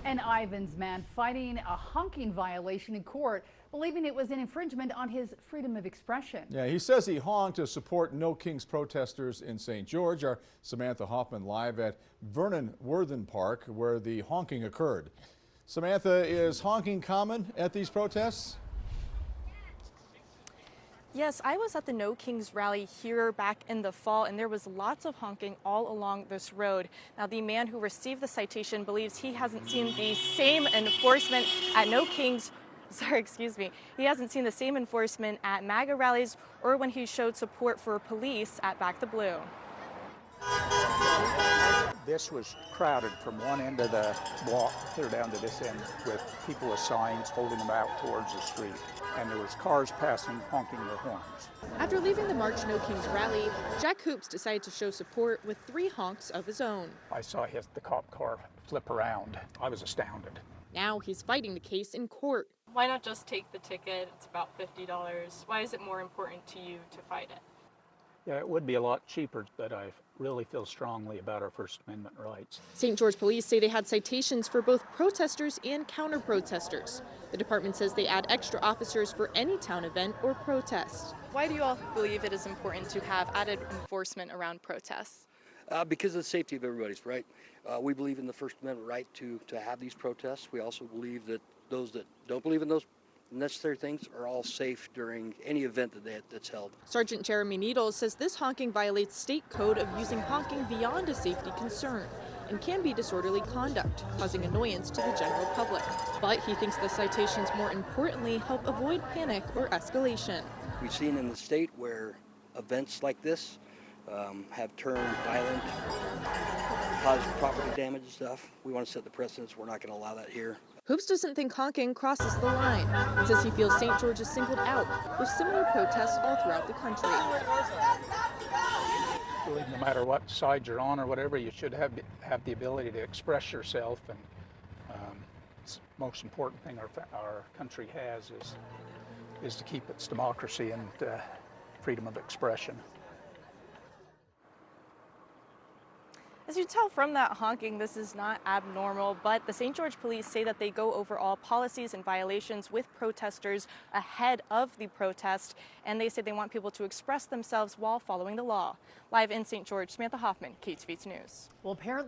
An Ivins man fighting a honking violation in court, believing it was an infringement on his freedom of expression. Yeah, he says he honked to support No Kings protesters in St. George. Our Samantha Hoffman live at Vernon Worthen Park, where the honking occurred. Samantha, is honking common at these protests? Yes, I was at the No Kings rally here back in the fall, and there was lots of honking all along this road. Now, the man who received the citation believes he hasn't seen the same enforcement at No Kings. He hasn't seen the same enforcement at MAGA rallies or when he showed support for police at Back the Blue. This was crowded from one end of the block clear down to this end with people with signs holding them out towards the street. And there was cars passing, honking their horns. After leaving the March No Kings rally, Jack Hoops decided to show support with 3 honks of his own. I saw the cop car flip around. I was astounded. Now he's fighting the case in court. Why not just take the ticket? It's about $50. Why is it more important to you to fight it? Yeah, it would be a lot cheaper, but I really feel strongly about our First Amendment rights. St. George police say they had citations for both protesters and counter-protesters. The department says they add extra officers for any town event or protest. Why do you all believe it is important to have added enforcement around protests? Because of the safety of everybody's right. We believe in the First Amendment right to have these protests. We also believe that those that don't believe in those necessary things are all safe during any event that's held. Sergeant Jeremy Needles says this honking violates state code of using honking beyond a safety concern and can be disorderly conduct, causing annoyance to the general public. But he thinks the citations more importantly help avoid panic or escalation. We've seen in the state where events like this have turned violent, caused property damage and stuff. We want to set the precedence. We're not going to allow that here. Hoops doesn't think honking crosses the line. He says he feels St. George is singled out for similar protests all throughout the country. I believe no matter what side you're on or whatever, you should have the ability to express yourself. And it's the most important thing our country has is to keep its democracy and freedom of expression. As you can tell from that honking, this is not abnormal, but the St. George police say that they go over all policies and violations with protesters ahead of the protest, and they say they want people to express themselves while following the law. Live in St. George, Samantha Hoffman, KUTV News. Well, apparently